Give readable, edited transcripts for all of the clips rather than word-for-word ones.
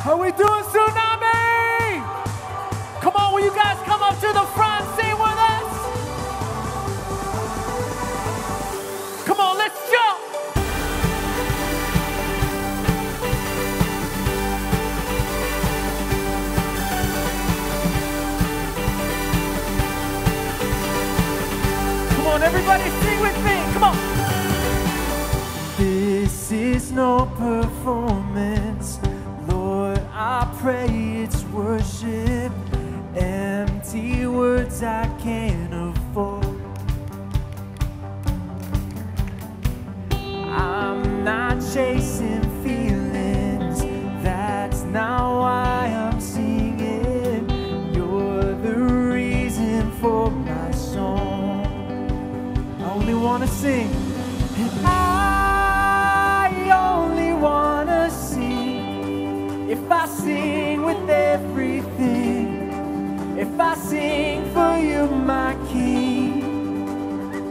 How we doing, Tsunami? Come on, will you guys come up to the front, sing with us? Come on, let's jump. Come on, everybody sing with me, come on. This is no performance, Lord, I pray it's worship. Empty words I can't afford. I'm not chasing feelings, that's not why I'm singing. You're the reason for my song. I only wanna sing, and I only wanna sing. If I sing with everything, if I sing for you, my King,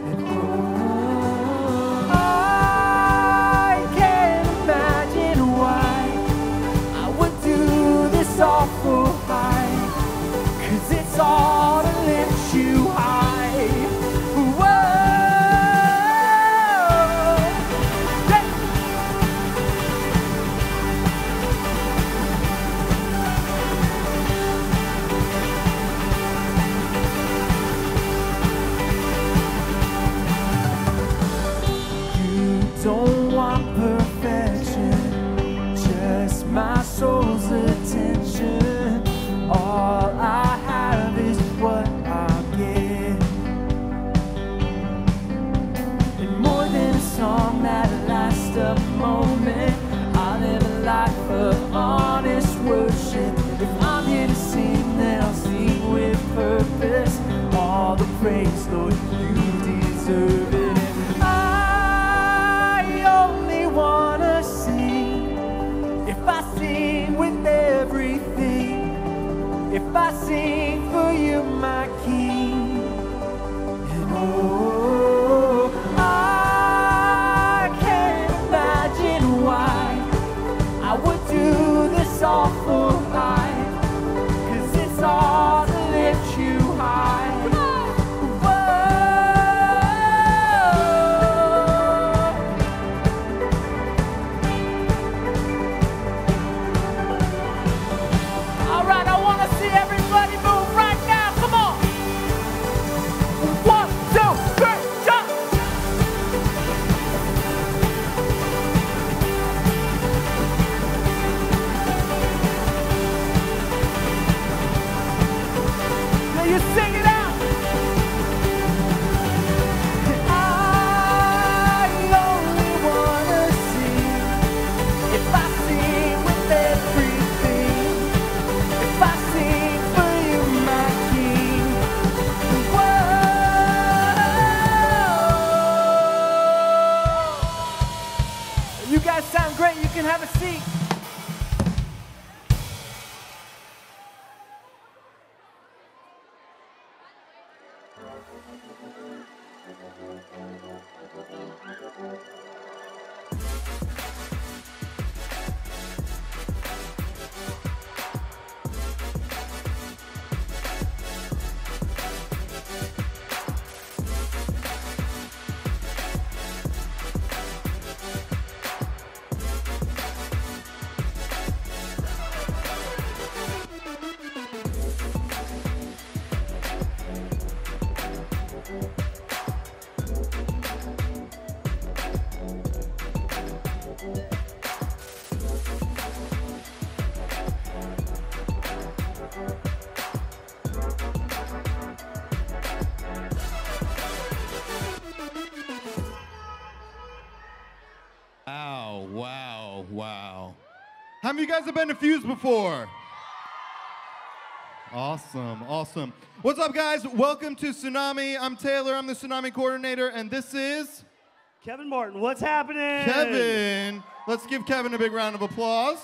and oh, I can't imagine why I would do this all for high, 'cause it's all to lift you high. Don't want perfection, just my soul's attention. All I have is what I get, and more than a song that lasts a moment, I live a life of honest worship. If I'm here to sing, then I'll sing with purpose. All the praise, Lord, you deserve it. Wanna sing, if I sing with everything, if I sing for you, my King, and oh, I can't imagine why I would do this all for high, 'cause it's all to lift you high. Sound great, you can have a seat. Wow. How many of you guys have been to Fuse before? Awesome. What's up, guys? Welcome to Tsunami. I'm Taylor. I'm the Tsunami coordinator, and this is Kevin Martin. What's happening? Kevin. Let's give Kevin a big round of applause.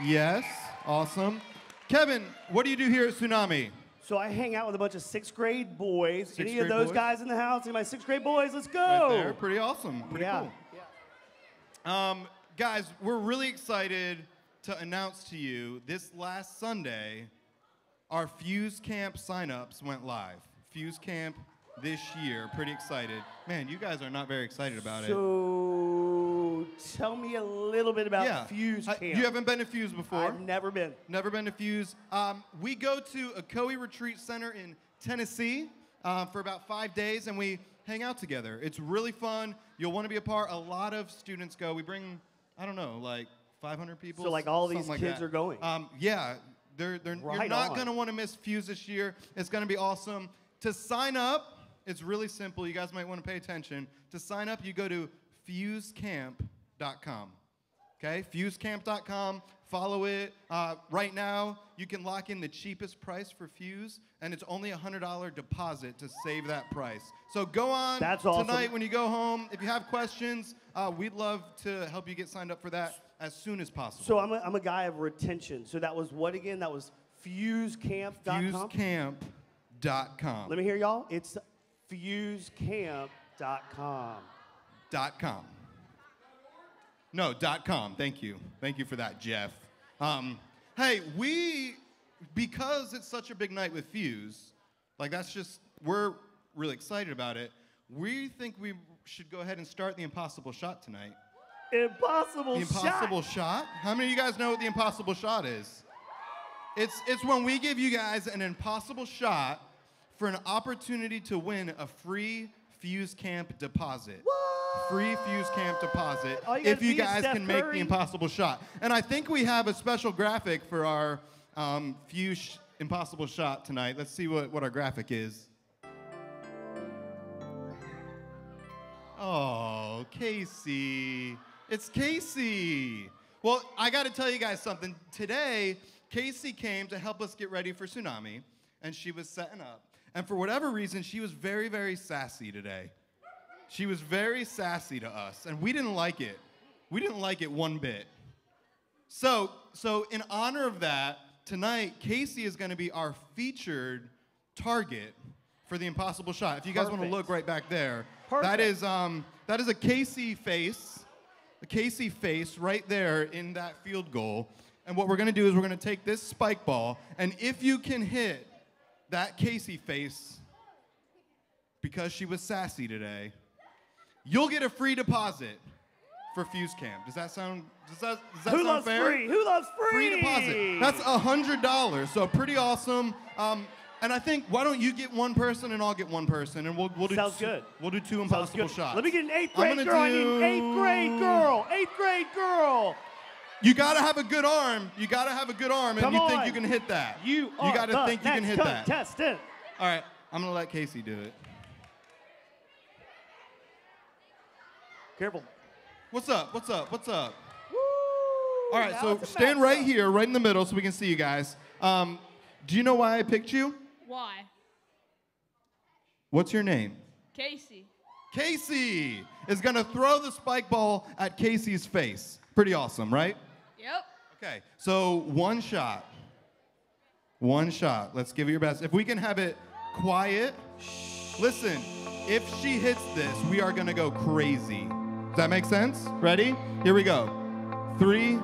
Yes, awesome. Kevin, what do you do here at Tsunami? So I hang out with a bunch of 6th grade boys. Sixth Any grade of those boys? guys in the house? Any of my 6th grade boys? Let's go. Right there. Pretty awesome. Pretty Yeah. cool. Guys, we're really excited to announce to you this last Sunday, our Fuse Camp signups went live. Fuse Camp this year. Pretty excited. Man, you guys are not very excited about it. So tell me a little bit about Fuse Camp. You haven't been to Fuse before? I've never been. Never been to Fuse. We go to a Ocoee Retreat Center in Tennessee for about 5 days, and we hang out together. It's really fun. You'll want to be a part. A lot of students go. We bring, I don't know, like 500 people. So like all these something like kids that. are going. Yeah, you're Right not on. going to want to miss Fuse this year. It's going to be awesome. To sign up, it's really simple. You guys might want to pay attention. To sign up, you go to fusecamp.com. Okay, fusecamp.com. Follow it. Right now, you can lock in the cheapest price for Fuse, and it's only a $100 deposit to save that price. So go on That's awesome. tonight when you go home. If you have questions, we'd love to help you get signed up for that as soon as possible. So I'm a guy of retention. So that was what again? That was fusecamp.com? Fusecamp.com. Let me hear y'all. It's fusecamp.com. .com. No, .com. Thank you. Thank you for that, Jeff. Hey, because it's such a big night with Fuse, like we're really excited about it. We think we should go ahead and start the Impossible Shot tonight. Impossible The Impossible Shot? How many of you guys know what the Impossible Shot is? It's when we give you guys an impossible shot for an opportunity to win a free Fuse Camp deposit. What? Free Fuse Camp deposit All if you be is guys Steph can make Curry. the impossible shot. And I think we have a special graphic for our Fuse Impossible Shot tonight. Let's see what our graphic is. Oh, Casey. It's Casey. Well, I got to tell you guys something. Today, Casey came to help us get ready for Tsunami, and she was setting up. And for whatever reason, she was very, very sassy today. She was very sassy to us, and we didn't like it. We didn't like it one bit. So in honor of that, tonight, Casey is going to be our featured target for the Impossible Shot. If you guys want to Perfect. look right back there, Perfect. that is a Casey face right there in that field goal. And what we're going to do is we're going to take this spike ball, and if you can hit that Casey face, because she was sassy today, you'll get a free deposit for Fuse Camp. Does that sound fair? Who loves free? Who loves free? Free deposit. That's $100, so pretty awesome. And I think, why don't you get one person and I'll get one person, and we'll do Sounds good. We'll do two Sounds impossible good. shots. Let me get an eighth I'm grade gonna girl. I need do- an eighth grade girl. Eighth grade girl. You gotta have a good arm. You gotta have a good arm, and Come you on. think you can hit that. You are gotta the think you can next hit that. contestant. All right, I'm gonna let Casey do it. Careful. What's up? What's up? What's up? Woo! All right, Now so it's a stand right matchup. here, right in the middle, so we can see you guys. Do you know why I picked you? Why? What's your name? Casey. Casey is gonna throw the spike ball at Casey's face. Pretty awesome, right? Yep. Okay, so one shot. One shot. Let's give it your best. If we can have it quiet. Listen, if she hits this, we are gonna go crazy. Does that make sense? Ready? Here we go. 3,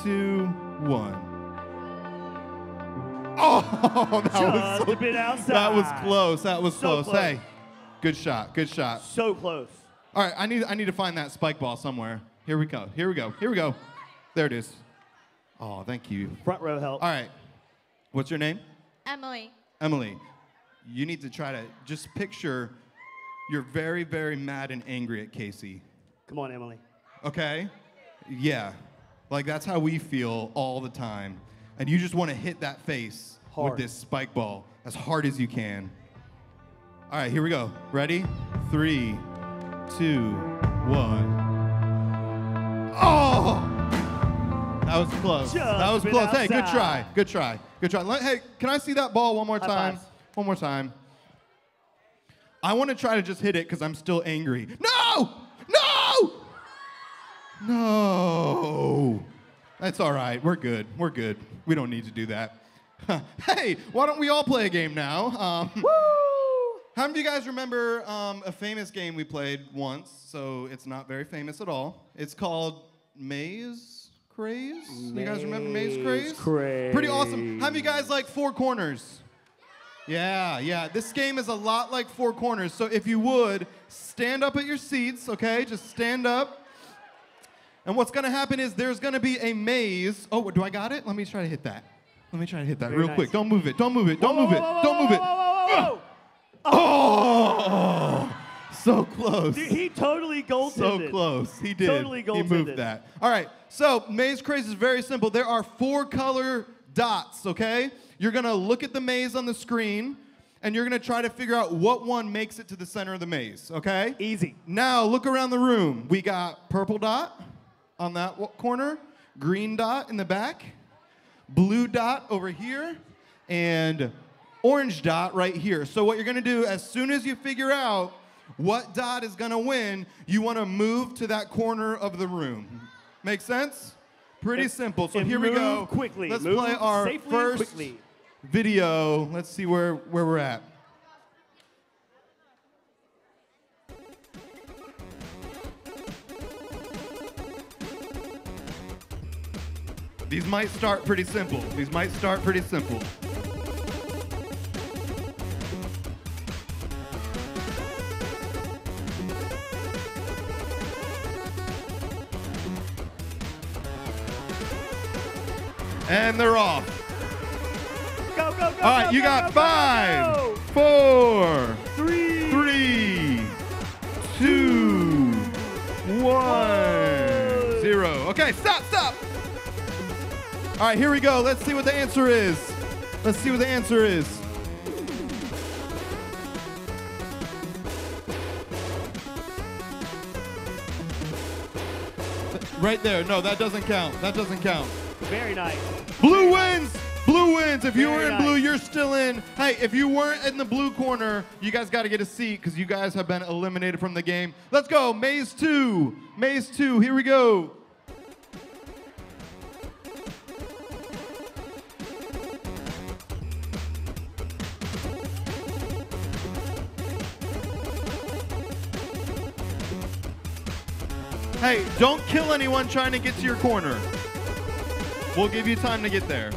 2, 1. Oh, that was Just so, a bit outside. that was close. That was So close. close. Hey, good shot. Good shot. So close. All right, I need to find that spike ball somewhere. Here we go. Here we go. Here we go. There it is. Oh, thank you. Front row help. All right. What's your name? Emily. Emily. You need to try to just picture you're very, very mad and angry at Casey. Come on, Emily. Okay? Yeah. Like that's how we feel all the time. And you just want to hit that face Hard. with this spike ball as hard as you can. All right, here we go. Ready? 3, 2, 1. Oh! That was close. Just That was a bit close. Hey, good outside. try. Good try. Good try. Hey, can I see that ball one more High time? fives. One more time. I want to try to just hit it because I'm still angry. No! No! No! That's all right. We're good. We're good. We don't need to do that. Hey, why don't we all play a game now? Woo! How many of you guys remember a famous game we played once? So it's not very famous at all. It's called Maze Craze? You guys remember Maze Craze? Craze. Pretty awesome. How many of you guys like Four Corners? Yeah. This game is a lot like Four Corners. So if you would, stand up at your seats, okay? Just stand up. And what's going to happen is there's going to be a maze. Oh, do I got it? Let me try to hit that. Very real nice. quick. Don't move it. Don't move it. Don't move it. Whoa, Don't move it. whoa. Oh! So close. Dude, he totally goaltended. So close. He did. Totally He goaltended. moved that. All right. So Maze Craze is very simple. There are 4 color dots, okay? You're going to look at the maze on the screen, and you're going to try to figure out what one makes it to the center of the maze, okay? Easy. Now, look around the room. We got purple dot on that corner, green dot in the back, blue dot over here, and orange dot right here. So what you're going to do, as soon as you figure out what dot is going to win, you want to move to that corner of the room. Make sense? Pretty simple. So And here we go. move quickly. Let's Move play our safely and first quickly. video. Let's see where we're at. These might start pretty simple. And they're off. Go. All right, you got 5, 4, 3, 2, 1, 0. Okay, stop. All right, here we go. Let's see what the answer is. Right there. No, that doesn't count. Very nice. Blue wins. If you Very were in blue, nice. you're still in. Hey, if you weren't in the blue corner, you guys got to get a seat because you guys have been eliminated from the game. Let's go. Maze 2. Here we go. Hey, don't kill anyone trying to get to your corner. We'll give you time to get there.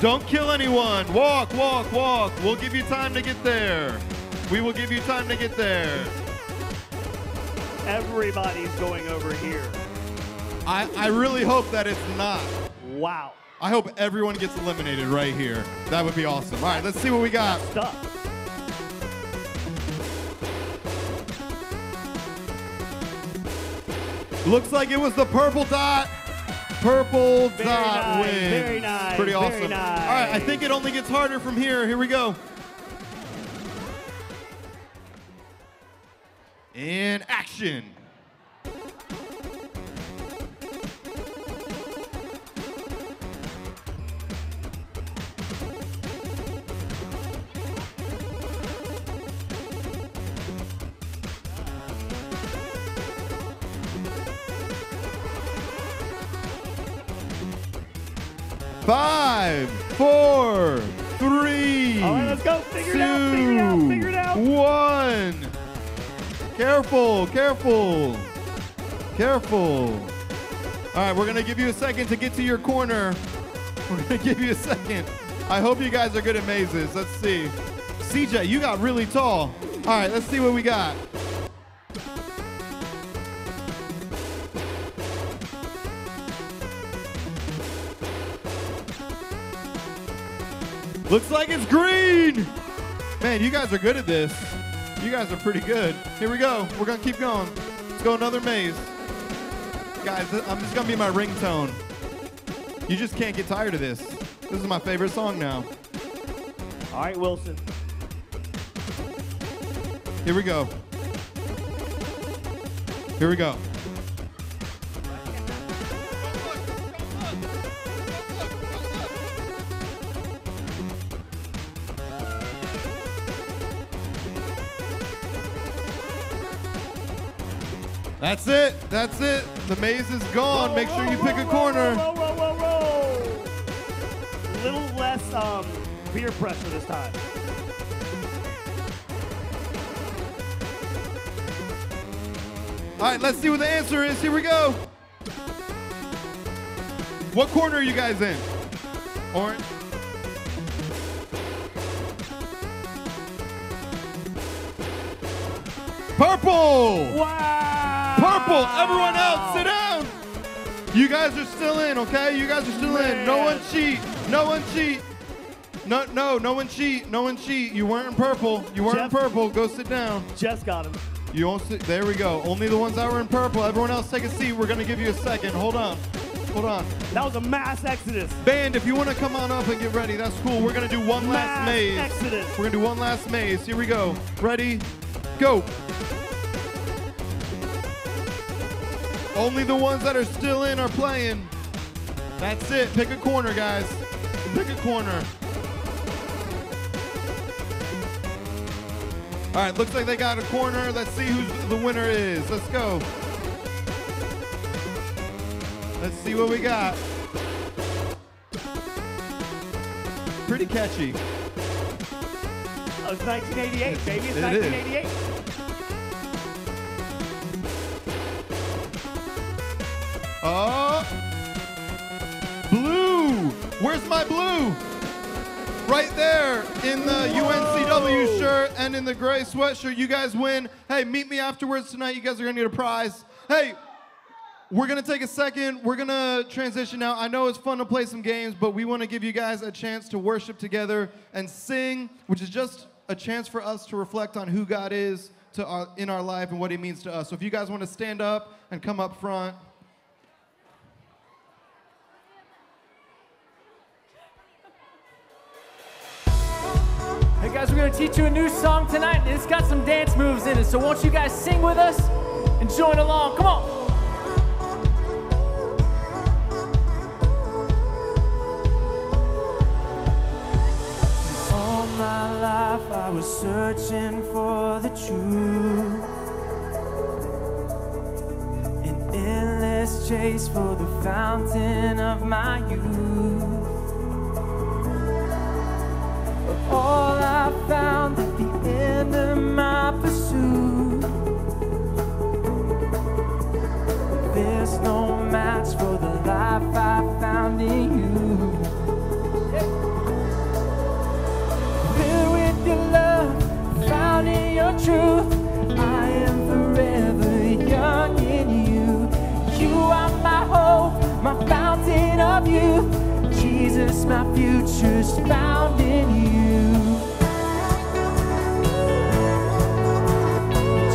Don't kill anyone. Walk. We'll give you time to get there. We will give you time to get there. Everybody's going over here. I really hope that it's not. Wow. I hope everyone gets eliminated right here. That would be awesome. All right, let's see what we got. Stuff. Looks like it was the purple dot. Purple Very dot nice, wins. very nice, Pretty very awesome. nice. All right, I think it only gets harder from here. Here we go. In action. Five, 4, 3, All right, let's go. Figure it 2, out. Figure it out. 1. Careful. All right, we're going to give you a second to get to your corner. I hope you guys are good at mazes. Let's see. CJ, you got really tall. All right, let's see what we got. Looks like it's green. Man, you guys are good at this. You guys are pretty good. Here we go. We're going to keep going. Let's go another maze. Guys, I'm just going to be my ringtone. You just can't get tired of this. This is my favorite song now. All right, Wilson. Here we go. Here we go. That's it. That's it. The maze is gone. Make sure you pick a corner. Whoa. A little less peer pressure this time. All right, let's see what the answer is. Here we go. What corner are you guys in? Orange? Purple! Wow! Purple! Everyone else, sit down! You guys are still in, okay? You guys are still in. No one cheat. No one cheat. No one cheat. No one cheat. You weren't in purple. You weren't in purple. Go sit down. Jess got him. You won't sit. There we go. Only the ones that were in purple. Everyone else take a seat. We're going to give you a second. Hold on. Hold on. That was a mass exodus. Band, if you want to come on up and get ready, that's cool. We're going to do one last maze. Exodus. We're going to do one last maze. Here we go. Ready? Go. Only the ones that are still in are playing. That's it. Pick a corner, guys. Pick a corner. All right, looks like they got a corner. Let's see who the winner is. Let's go. Let's see what we got. Pretty catchy. Oh, it's 1988, baby. It's It 1988. Oh, blue. Where's my blue? Right there in the UNCW shirt and in the gray sweatshirt. You guys win. Hey, meet me afterwards tonight. You guys are going to get a prize. Hey, we're going to take a second. We're going to transition now. I know it's fun to play some games, but we want to give you guys a chance to worship together and sing, which is just a chance for us to reflect on who God is in our life and what he means to us. So if you guys want to stand up and come up front. Hey guys, we're gonna teach you a new song tonight, and it's got some dance moves in it. So won't you guys sing with us and join along? Come on. All my life I was searching for the truth, an endless chase for the fountain of my youth. All I found at the end of my pursuit, there's no match for the life I found in you. Filled with your love, found in your truth, I am forever young in you. You are my hope, my fountain of youth. Jesus, my future's found in you.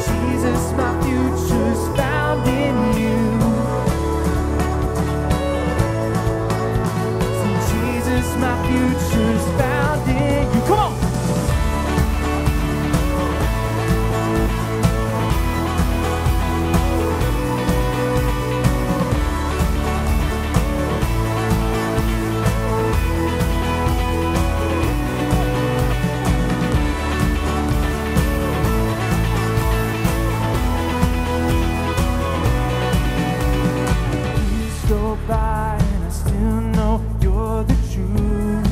Jesus, my future's found in you. So Jesus, my future's found in you. Come on! By and I still know you're the truth.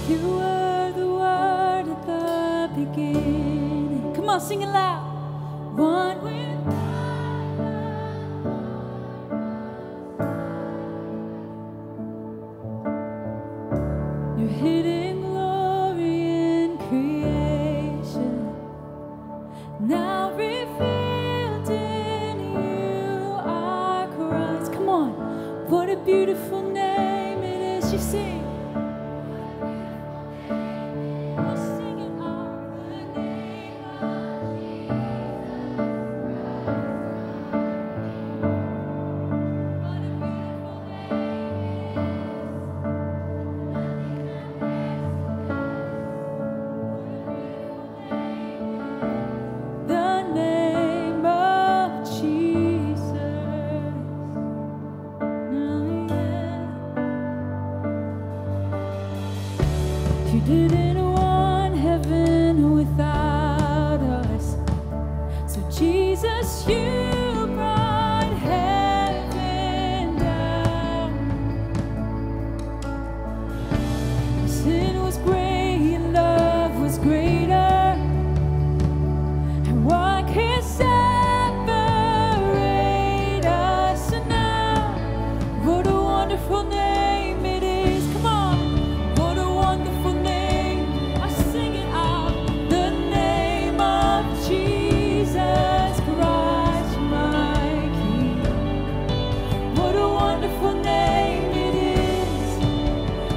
You were the Word at the beginning. Come on, sing it loud. One with your hidden glory in creation, now revealed in you are Christ. Come on, what a beautiful name it is. You sing. We'll sing it all. The name of what a beautiful name. The name of Jesus. You didn't want heaven without us, so Jesus, you brought heaven down. Sin was great, your love was greater, and what can separate us? And now, what a wonderful name it is. Come on, what a wonderful name. I sing it out. The name of Jesus Christ, my King. What a wonderful name it is,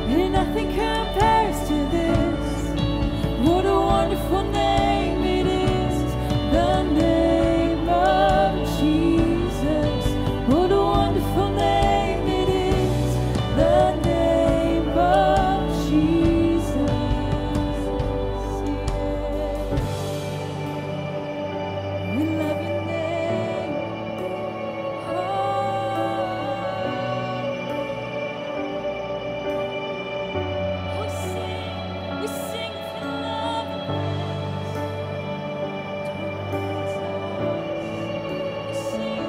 and nothing compares to this. What a wonderful name it is, the name of Jesus. What a wonderful name it is, the name of Jesus. We love your name. Oh, we sing for love. We sing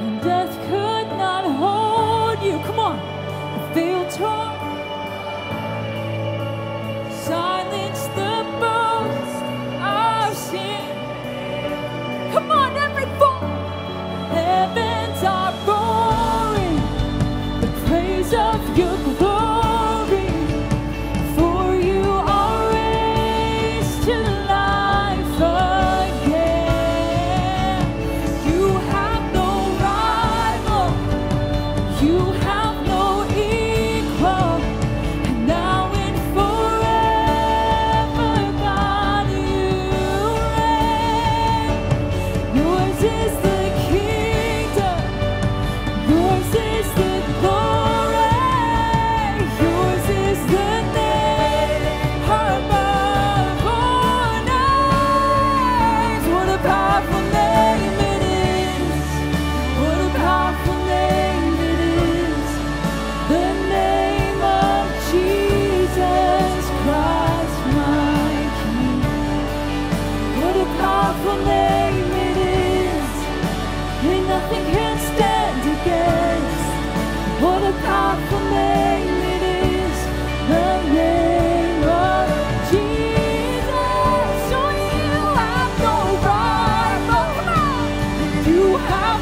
and death could not hold you. Come on, the veil tore, silence the boast of sin. Come on, every foot, heavens are roaring the praise of your glory. For you are raised to life again. You have no rival, you have no equal, and now and forever, God, you reign. Yours is the kingdom, yours is the glory, yours is the name above all names. What a powerful name it is, what a powerful name it is, the name of Jesus Christ, my King. What a powerful name it is, and nothing can stand against. What a powerful name it is, the name of Jesus. So you have no rival. Come on. You have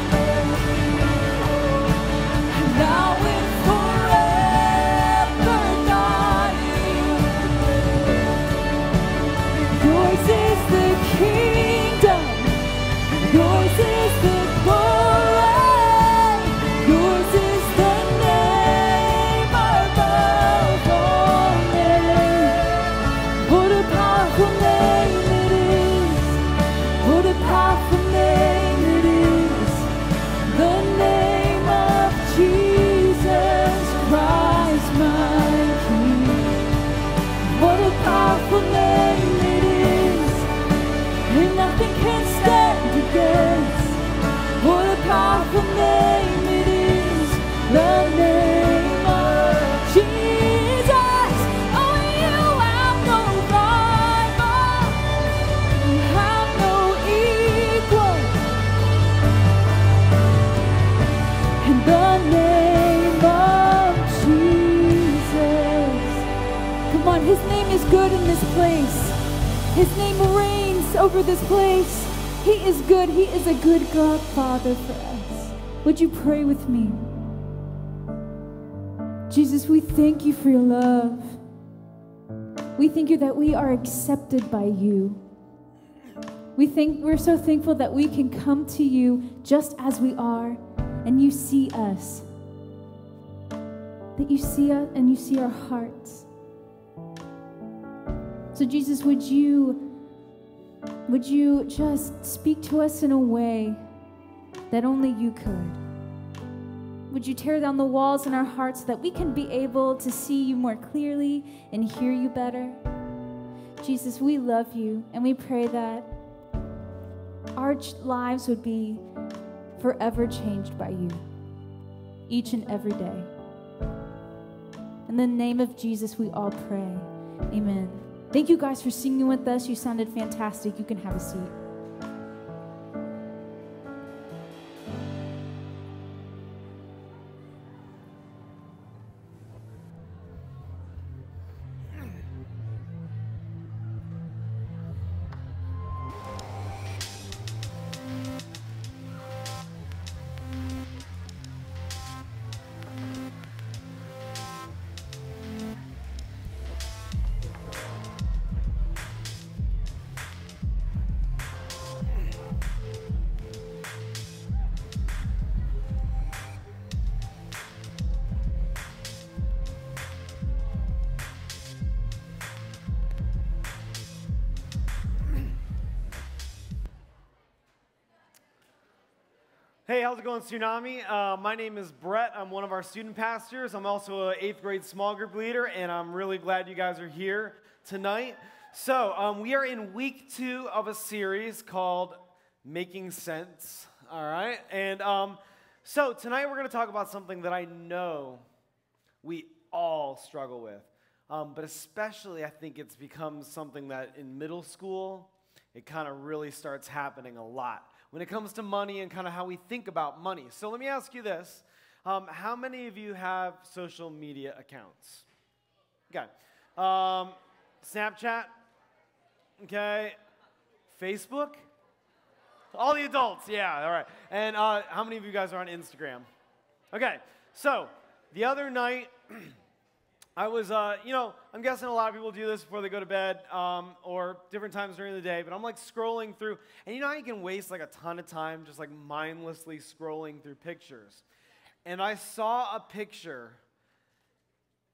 now and forever, God, yours is the kingdom, yours is the glory, yours is the name above all names. What a powerful name it is, what a powerful name it is, the name of Jesus Christ, my King. What a powerful name it is, and nothing can stand against. What a powerful name it is, the name of Jesus. Oh, you have no rival, you have no equal, good in this place. His name reigns over this place. He is good. He is a good God, Father, for us. Would you pray with me? Jesus, we thank you for your love. We thank you that we are accepted by you. We're so thankful that we can come to you just as we are, and you see us. That you see us and you see our hearts. So Jesus, would you just speak to us in a way that only you could? Would you tear down the walls in our hearts so that we can be able to see you more clearly and hear you better? Jesus, we love you, and we pray that our lives would be forever changed by you, each and every day. In the name of Jesus, we all pray. Amen. Thank you guys for singing with us. You sounded fantastic. You can have a seat. Hey, how's it going, Tsunami? My name is Brett. I'm one of our student pastors. I'm also an 8th grade small group leader, and I'm really glad you guys are here tonight. So, we are in week 2 of a series called Making Sense, all right? And so tonight we're going to talk about something that I know we all struggle with, but especially I think it's become something that in middle school, it kind of really starts happening a lot when it comes to money and kind of how we think about money. So let me ask you this. How many of you have social media accounts? Okay. Snapchat? Okay. Facebook? All the adults, yeah, all right. And how many of you guys are on Instagram? Okay, so the other night, I was, I'm guessing a lot of people do this before they go to bed or different times during the day, but I'm like scrolling through, and you know how you can waste like a ton of time just like mindlessly scrolling through pictures? And I saw a picture,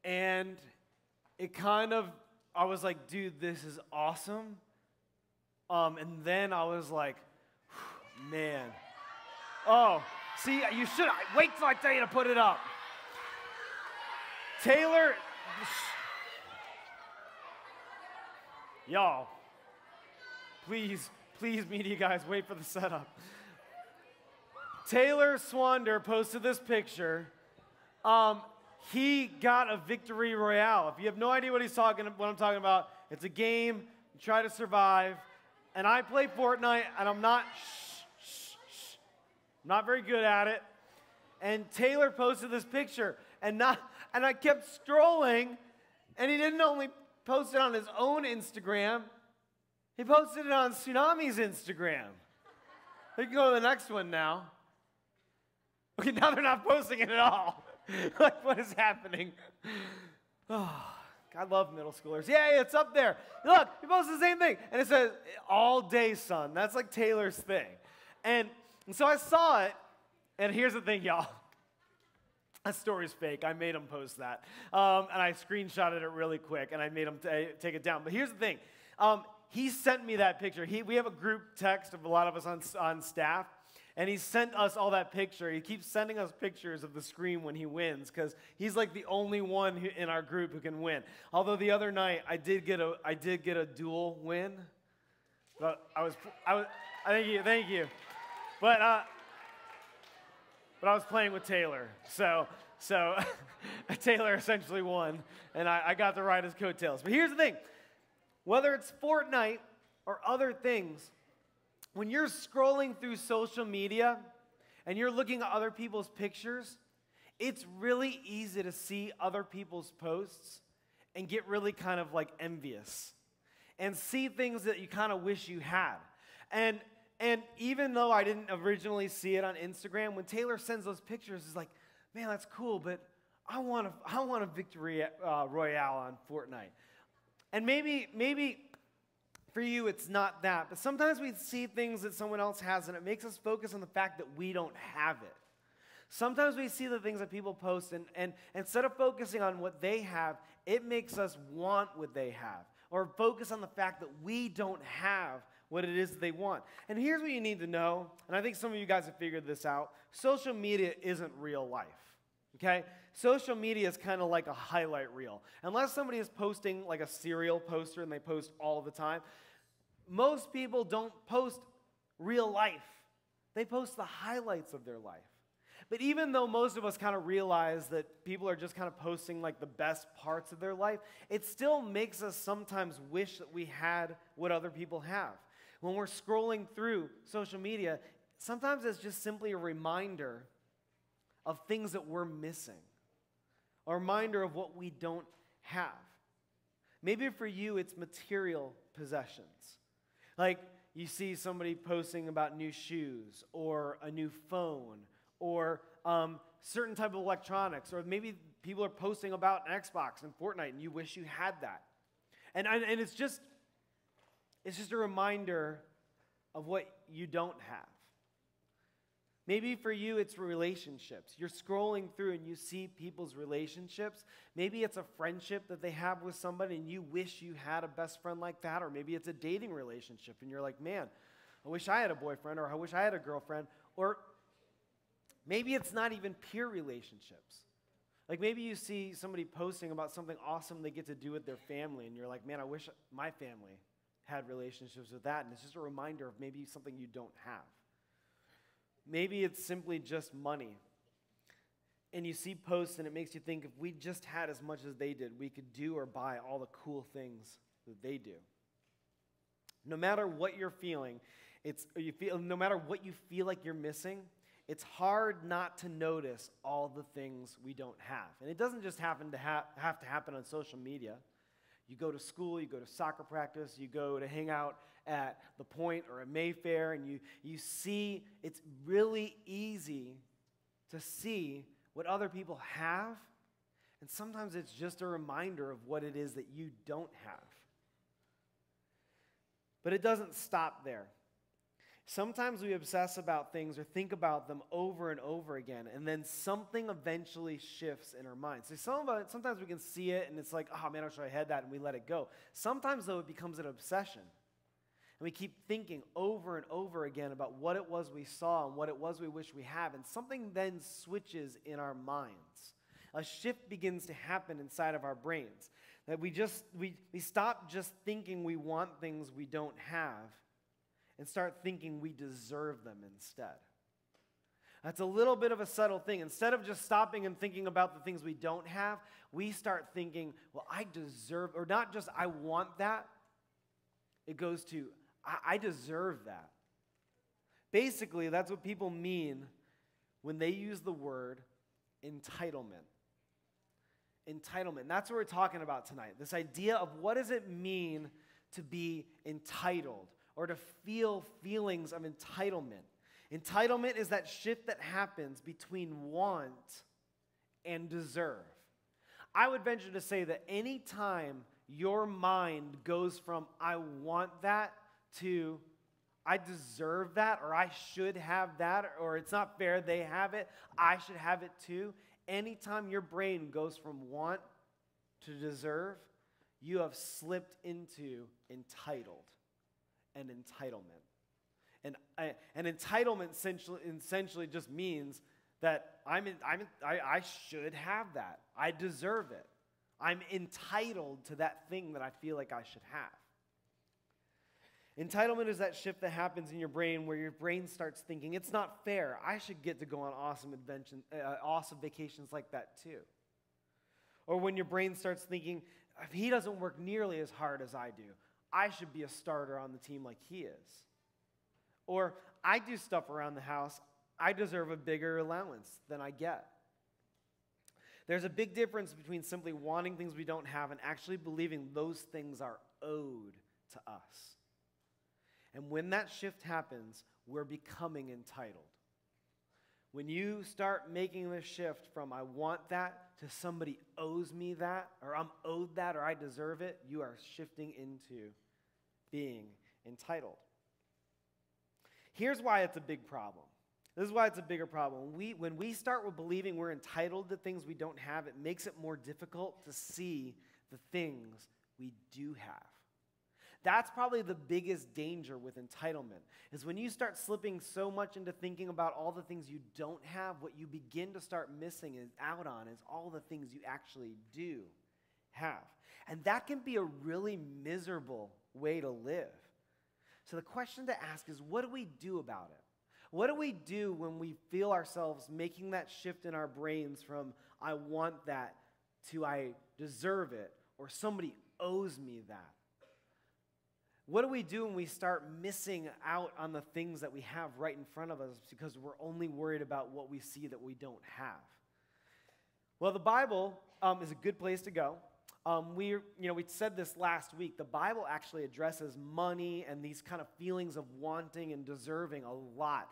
and it kind of, I was like, dude, this is awesome. And then I was like, man. Oh, see, you should, wait till I tell you to put it up. Taylor, y'all, please, media guys, wait for the setup. Taylor Swander posted this picture. He got a victory royale. If you have no idea what I'm talking about, it's a game, you try to survive, and I play Fortnite, and I'm not very good at it. And Taylor posted this picture, and I kept scrolling, and he didn't only post it on his own Instagram, he posted it on Tsunami's Instagram. We can go to the next one now. Okay, now they're not posting it at all. Like, what is happening? Oh, I love middle schoolers. Yeah, it's up there. Look, he posted the same thing, and it says, all day, son. That's like Taylor's thing. And so I saw it, and here's the thing, y'all. That story's fake. I made him post that. And I screenshotted it really quick, and I made him take it down. But here's the thing. He sent me that picture. We have a group text of a lot of us on staff, and he sent us all that picture. He keeps sending us pictures of the screen when he wins, because he's like the only one in our group who can win. Although the other night, I did get a dual win. But thank you. But I was playing with Taylor, so Taylor essentially won, and I got to ride his coattails. But here's the thing. Whether it's Fortnite or other things, when you're scrolling through social media and you're looking at other people's pictures, it's really easy to see other people's posts and get really kind of like envious and see things that you kind of wish you had. And even though I didn't originally see it on Instagram, when Taylor sends those pictures, it's like, man, that's cool, but I want a victory royale on Fortnite. And maybe for you it's not that, but sometimes we see things that someone else has and it makes us focus on the fact that we don't have it. Sometimes we see the things that people post and instead of focusing on what they have, it makes us want what they have or focus on the fact that we don't have what it is they want. And here's what you need to know, and I think some of you guys have figured this out. Social media isn't real life, okay? Social media is kind of like a highlight reel. Unless somebody is posting like a serial poster and they post all the time, most people don't post real life. They post the highlights of their life. But even though most of us kind of realize that people are just kind of posting like the best parts of their life, it still makes us sometimes wish that we had what other people have. When we're scrolling through social media, sometimes it's just simply a reminder of things that we're missing, a reminder of what we don't have. Maybe for you, it's material possessions. Like you see somebody posting about new shoes or a new phone or certain type of electronics, or maybe people are posting about an Xbox and Fortnite and you wish you had that. And it's just a reminder of what you don't have. Maybe for you, it's relationships. You're scrolling through and you see people's relationships. Maybe it's a friendship that they have with somebody and you wish you had a best friend like that. Or maybe it's a dating relationship and you're like, man, I wish I had a boyfriend, or I wish I had a girlfriend. Or maybe it's not even peer relationships. Like maybe you see somebody posting about something awesome they get to do with their family and you're like, man, I wish my family had relationships with that. And it's just a reminder of maybe something you don't have. Maybe it's simply just money. And you see posts and it makes you think if we just had as much as they did, we could do or buy all the cool things that they do. No matter what you're feeling, no matter what you feel like you're missing, it's hard not to notice all the things we don't have. And it doesn't just have to happen on social media. You go to school, you go to soccer practice, you go to hang out at the Point or at Mayfair, and you see it's really easy to see what other people have, and sometimes it's just a reminder of what it is that you don't have. But it doesn't stop there. Sometimes we obsess about things or think about them over and over again, and then something eventually shifts in our minds. So sometimes we can see it, and it's like, oh man, I wish I had that, and we let it go. Sometimes, though, it becomes an obsession. And we keep thinking over and over again about what it was we saw and what it was we wish we had, and something then switches in our minds. A shift begins to happen inside of our brains. That we stop just thinking we want things we don't have, and start thinking we deserve them instead. That's a little bit of a subtle thing. Instead of just stopping and thinking about the things we don't have, we start thinking, well, I deserve, or not just I want that, it goes to, I deserve that. Basically, that's what people mean when they use the word entitlement. Entitlement. That's what we're talking about tonight. This idea of what does it mean to be entitled, or to feel feelings of entitlement. Entitlement is that shift that happens between want and deserve. I would venture to say that any time your mind goes from I want that to I deserve that, or I should have that, or it's not fair they have it, I should have it too. Anytime your brain goes from want to deserve, you have slipped into entitled. And entitlement. And entitlement essentially just means that I should have that. I deserve it. I'm entitled to that thing that I feel like I should have. Entitlement is that shift that happens in your brain where your brain starts thinking, it's not fair. I should get to go on awesome vacations like that too. Or when your brain starts thinking, if he doesn't work nearly as hard as I do, I should be a starter on the team like he is. Or I do stuff around the house, I deserve a bigger allowance than I get. There's a big difference between simply wanting things we don't have and actually believing those things are owed to us. And when that shift happens, we're becoming entitled. When you start making the shift from I want that to somebody owes me that, or I'm owed that, or I deserve it, you are shifting into being entitled. Here's why it's a big problem. This is why it's a bigger problem. When we start with believing we're entitled to things we don't have, it makes it more difficult to see the things we do have. That's probably the biggest danger with entitlement, is when you start slipping so much into thinking about all the things you don't have, what you begin to start missing out on is all the things you actually do have. And that can be a really miserable way to live. So the question to ask is, what do we do about it? What do we do when we feel ourselves making that shift in our brains from I want that to I deserve it, or somebody owes me that? What do we do when we start missing out on the things that we have right in front of us because we're only worried about what we see that we don't have? Well, the Bible is a good place to go. We said this last week. The Bible actually addresses money and these kind of feelings of wanting and deserving a lot.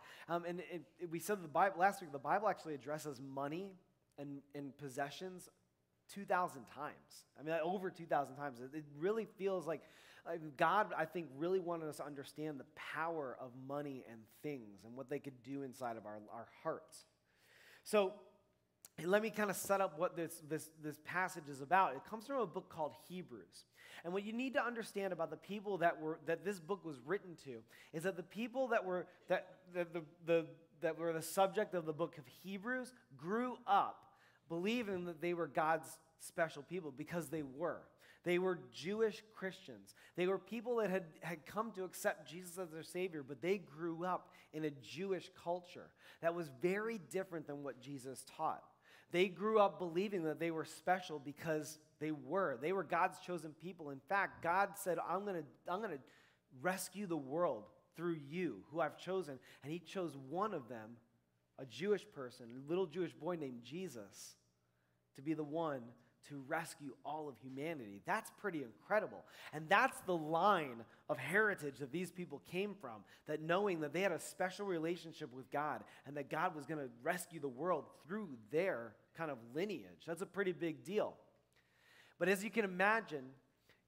We said last week, the Bible actually addresses money and possessions 2,000 times. I mean, over 2,000 times. It really feels like God, I think, really wanted us to understand the power of money and things and what they could do inside of our hearts. So let me kind of set up what this passage is about. It comes from a book called Hebrews. And what you need to understand about the people that this book was written to is that the people that were the subject of the book of Hebrews grew up believing that they were God's special people, because they were. They were Jewish Christians. They were people that had come to accept Jesus as their Savior, but they grew up in a Jewish culture that was very different than what Jesus taught. They grew up believing that they were special because they were. They were God's chosen people. In fact, God said, I'm going to rescue the world through you, who I've chosen. And he chose one of them, a Jewish person, a little Jewish boy named Jesus, to be the one to rescue all of humanity. That's pretty incredible. And that's the line of heritage that these people came from, that knowing that they had a special relationship with God and that God was going to rescue the world through their kind of lineage. That's a pretty big deal. But as you can imagine,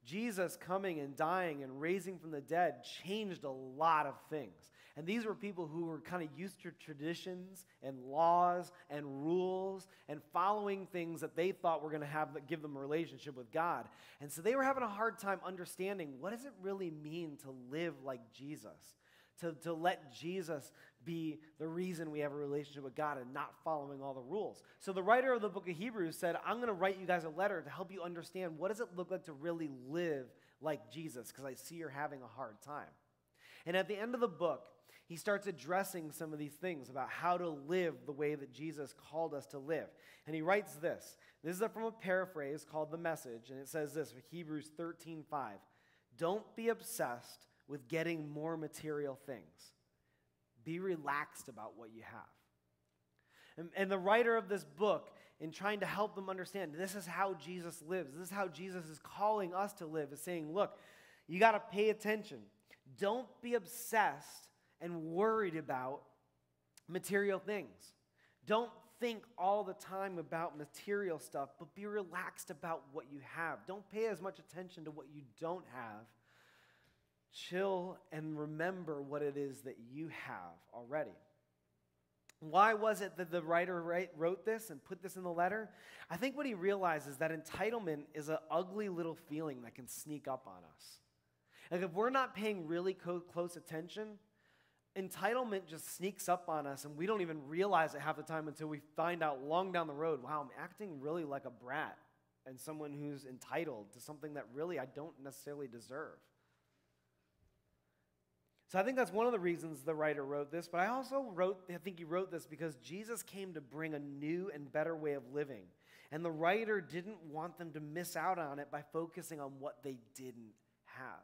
Jesus coming and dying and raising from the dead changed a lot of things. And these were people who were kind of used to traditions and laws and rules and following things that they thought were going to give them a relationship with God. And so they were having a hard time understanding, what does it really mean to live like Jesus? To let Jesus be the reason we have a relationship with God and not following all the rules. So the writer of the book of Hebrews said, I'm going to write you guys a letter to help you understand what does it look like to really live like Jesus, because I see you're having a hard time. And at the end of the book, he starts addressing some of these things about how to live the way that Jesus called us to live. And he writes this. This is from a paraphrase called The Message, and it says this, Hebrews 13:5. Don't be obsessed with getting more material things. Be relaxed about what you have. And the writer of this book, in trying to help them understand, this is how Jesus lives, this is how Jesus is calling us to live, is saying, look, you got to pay attention. Don't be obsessed and worried about material things. Don't think all the time about material stuff, but be relaxed about what you have. Don't pay as much attention to what you don't have. Chill and remember what it is that you have already. Why was it that the writer wrote this and put this in the letter? I think what he realized is that entitlement is an ugly little feeling that can sneak up on us. Like if we're not paying really close attention, entitlement just sneaks up on us and we don't even realize it half the time until we find out long down the road, wow, I'm acting really like a brat and someone who's entitled to something that really I don't necessarily deserve. So I think that's one of the reasons the writer wrote this, but I think he wrote this because Jesus came to bring a new and better way of living. And the writer didn't want them to miss out on it by focusing on what they didn't have.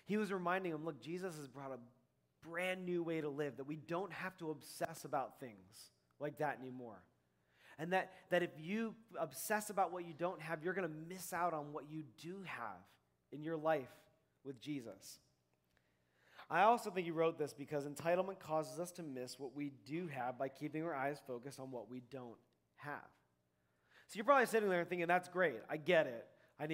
He was reminding them, look, Jesus has brought a brand new way to live, that we don't have to obsess about things like that anymore. And that if you obsess about what you don't have, you're going to miss out on what you do have in your life with Jesus. I also think he wrote this because entitlement causes us to miss what we do have by keeping our eyes focused on what we don't have. So you're probably sitting there thinking, that's great, I get it. I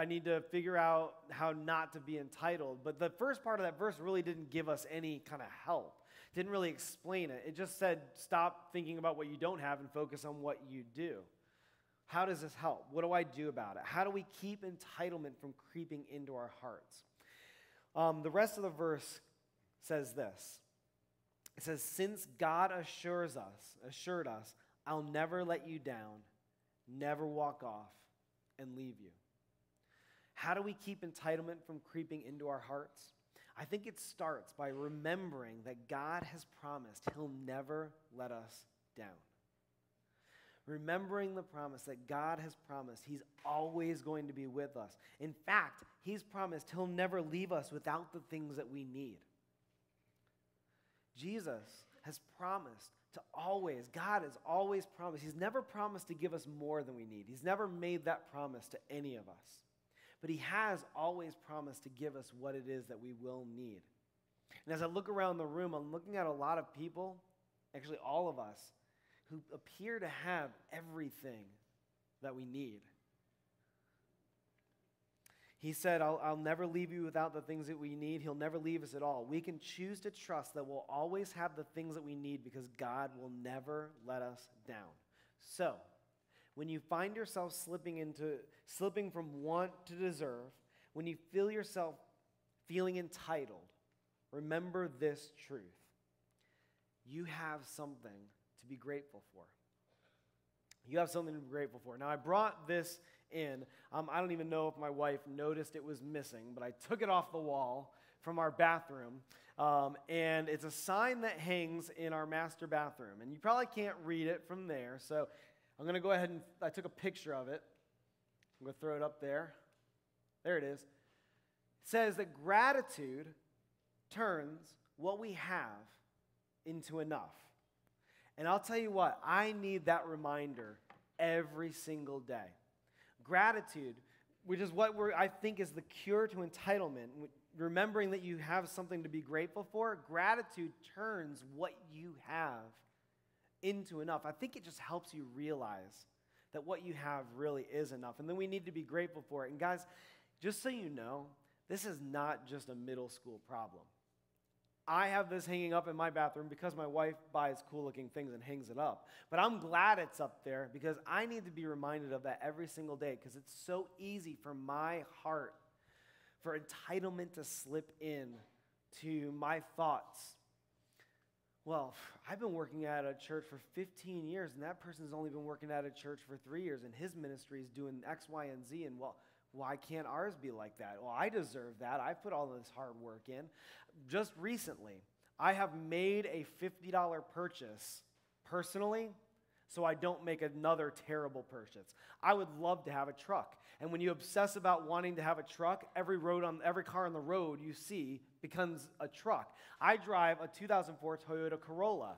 need to figure out how not to be entitled. But the first part of that verse really didn't give us any kind of help. Didn't really explain it. It just said, stop thinking about what you don't have and focus on what you do. How does this help? What do I do about it? How do we keep entitlement from creeping into our hearts? The rest of the verse says this. It says, since God assured us, I'll never let you down, never walk off, and leave you. How do we keep entitlement from creeping into our hearts? I think it starts by remembering that God has promised he'll never let us down. Remembering the promise that God has promised he's always going to be with us. In fact, he's promised he'll never leave us without the things that we need. Jesus has promised God has always promised. He's never promised to give us more than we need. He's never made that promise to any of us. But he has always promised to give us what it is that we will need. And as I look around the room, I'm looking at a lot of people, actually all of us, who appear to have everything that we need. He said, I'll never leave you without the things that we need. He'll never leave us at all. We can choose to trust that we'll always have the things that we need because God will never let us down. So, when you find yourself slipping from want to deserve, when you feel yourself feeling entitled, remember this truth. You have something to be grateful for. You have something to be grateful for. Now, I brought this in. I don't even know if my wife noticed it was missing, but I took it off the wall from our bathroom, and it's a sign that hangs in our master bathroom, and you probably can't read it from there, so I'm going to go ahead and I took a picture of it. I'm going to throw it up there. There it is. It says that gratitude turns what we have into enough. And I'll tell you what, I need that reminder every single day. Gratitude, which is what I think is the cure to entitlement, remembering that you have something to be grateful for, gratitude turns what you have into enough. I think it just helps you realize that what you have really is enough. And then we need to be grateful for it. And guys, just so you know, this is not just a middle school problem. I have this hanging up in my bathroom because my wife buys cool-looking things and hangs it up. But I'm glad it's up there because I need to be reminded of that every single day because it's so easy for my heart, for entitlement to slip in to my thoughts. Well, I've been working at a church for 15 years, and that person's only been working at a church for 3 years, and his ministry is doing X, Y, and Z, and well, why can't ours be like that? Well, I deserve that. I put all this hard work in. Just recently, I have made a $50 purchase personally so I don't make another terrible purchase. I would love to have a truck. And when you obsess about wanting to have a truck, every car on the road you see becomes a truck. I drive a 2004 Toyota Corolla.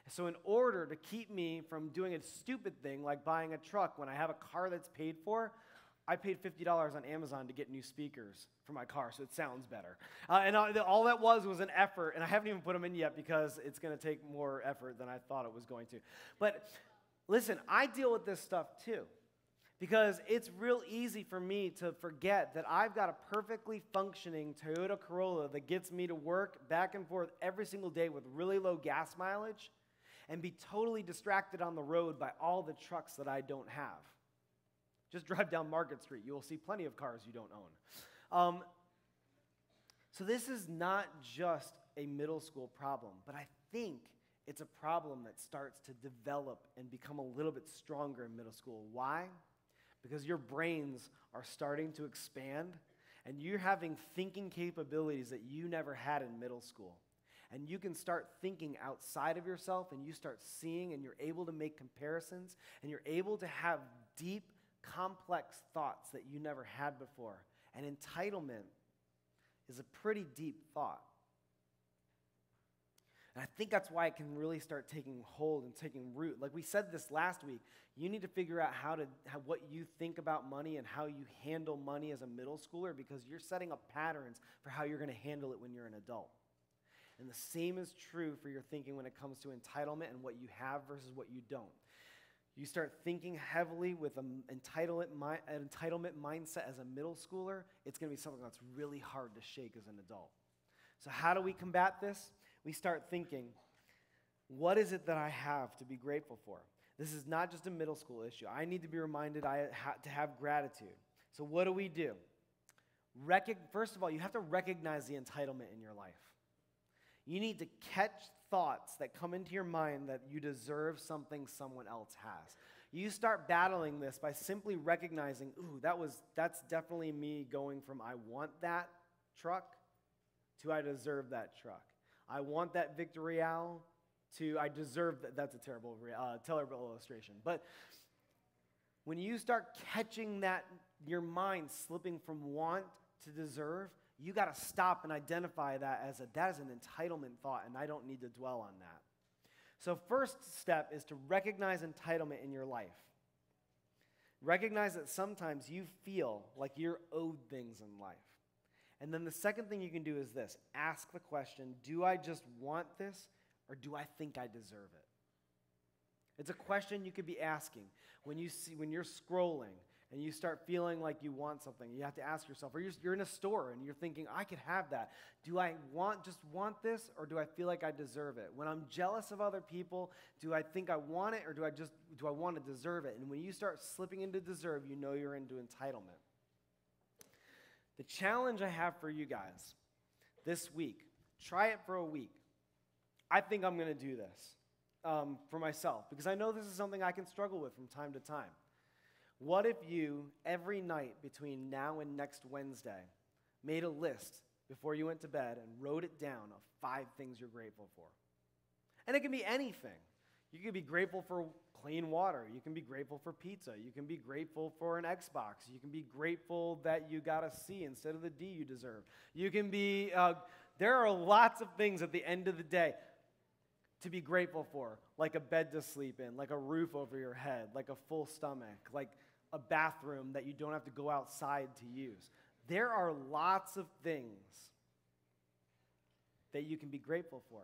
So in order to keep me from doing a stupid thing like buying a truck when I have a car that's paid for, I paid $50 on Amazon to get new speakers for my car so it sounds better. And all that was an effort, and I haven't even put them in yet because it's going to take more effort than I thought it was going to. But listen, I deal with this stuff too because it's real easy for me to forget that I've got a perfectly functioning Toyota Corolla that gets me to work back and forth every single day with really low gas mileage and be totally distracted on the road by all the trucks that I don't have. Just drive down Market Street. You will see plenty of cars you don't own. So this is not just a middle school problem, but I think it's a problem that starts to develop and become a little bit stronger in middle school. Why? Because your brains are starting to expand, and you're having thinking capabilities that you never had in middle school. And you can start thinking outside of yourself, and you start seeing, and you're able to make comparisons, and you're able to have deep, complex thoughts that you never had before. And entitlement is a pretty deep thought. And I think that's why it can really start taking hold and taking root. Like we said this last week, you need to figure out what you think about money and how you handle money as a middle schooler, because you're setting up patterns for how you're going to handle it when you're an adult. And the same is true for your thinking when it comes to entitlement and what you have versus what you don't. You start thinking heavily with an entitlement mindset as a middle schooler, it's going to be something that's really hard to shake as an adult. So how do we combat this? We start thinking, what is it that I have to be grateful for? This is not just a middle school issue. I need to be reminded to have gratitude. So what do? First of all, you have to recognize the entitlement in your life. You need to catch thoughts that come into your mind that you deserve something someone else has. You start battling this by simply recognizing, ooh, that's definitely me going from I want that truck to I deserve that truck. I want that Victor Real to I deserve that. That's a terrible illustration. But when you start catching that, your mind slipping from want to deserve, you got to stop and identify that as an entitlement thought, and I don't need to dwell on that. So first step is to recognize entitlement in your life. Recognize that sometimes you feel like you're owed things in life. And then the second thing you can do is this. Ask the question, do I just want this, or do I think I deserve it? It's a question you could be asking when you're scrolling and you start feeling like you want something. You have to ask yourself, or you're in a store and you're thinking, I could have that. Do I just want this, or do I feel like I deserve it? When I'm jealous of other people, do I think I want it, or do I want to deserve it? And when you start slipping into deserve, you know you're into entitlement. The challenge I have for you guys this week, try it for a week. I think I'm going to do this for myself, because I know this is something I can struggle with from time to time. What if you, every night between now and next Wednesday, made a list before you went to bed and wrote it down of 5 things you're grateful for? And it can be anything. You can be grateful for clean water. You can be grateful for pizza. You can be grateful for an Xbox. You can be grateful that you got a C instead of the D you deserve. You can be, there are lots of things at the end of the day to be grateful for, like a bed to sleep in, like a roof over your head, like a full stomach, like a bathroom that you don't have to go outside to use. There are lots of things that you can be grateful for.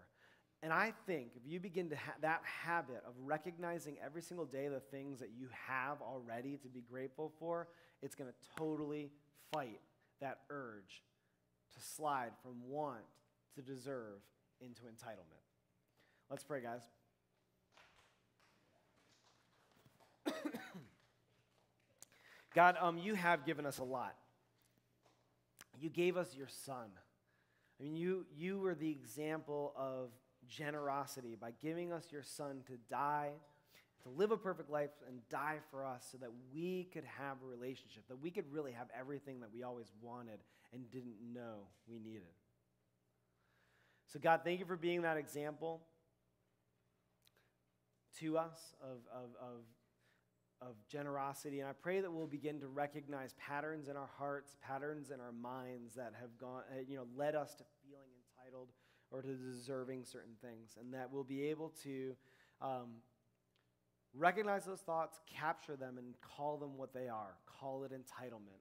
And I think if you begin to have that habit of recognizing every single day the things that you have already to be grateful for, it's going to totally fight that urge to slide from want to deserve into entitlement. Let's pray, guys. God, you have given us a lot. You gave us your son. I mean, you were the example of generosity by giving us your son to die, to live a perfect life and die for us so that we could have a relationship, that we could really have everything that we always wanted and didn't know we needed. So God, thank you for being that example to us of generosity. And I pray that we'll begin to recognize patterns in our hearts, patterns in our minds that have gone, led us to feeling entitled or to deserving certain things, and that we'll be able to recognize those thoughts, capture them, and call them what they are. Call it entitlement.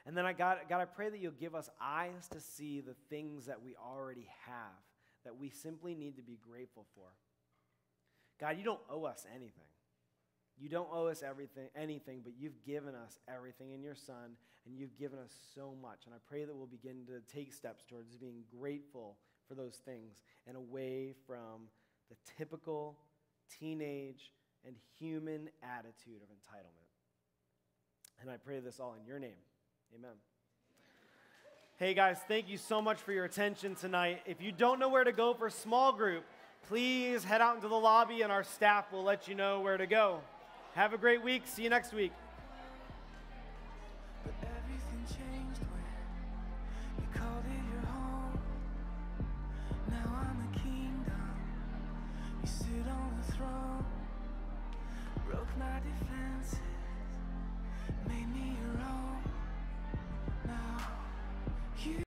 And then God, I pray that you'll give us eyes to see the things that we already have, that we simply need to be grateful for. God, you don't owe us anything. You don't owe us anything, but you've given us everything in your Son, and you've given us so much. And I pray that we'll begin to take steps towards being grateful for those things and away from the typical teenage and human attitude of entitlement. And I pray this all in your name. Amen. Hey guys, thank you so much for your attention tonight. If you don't know where to go for small group, please head out into the lobby and our staff will let you know where to go. Have a great week. See you next week. But everything changed when you called it your home. Now I'm a kingdom. You sit on the throne. Broke my defense.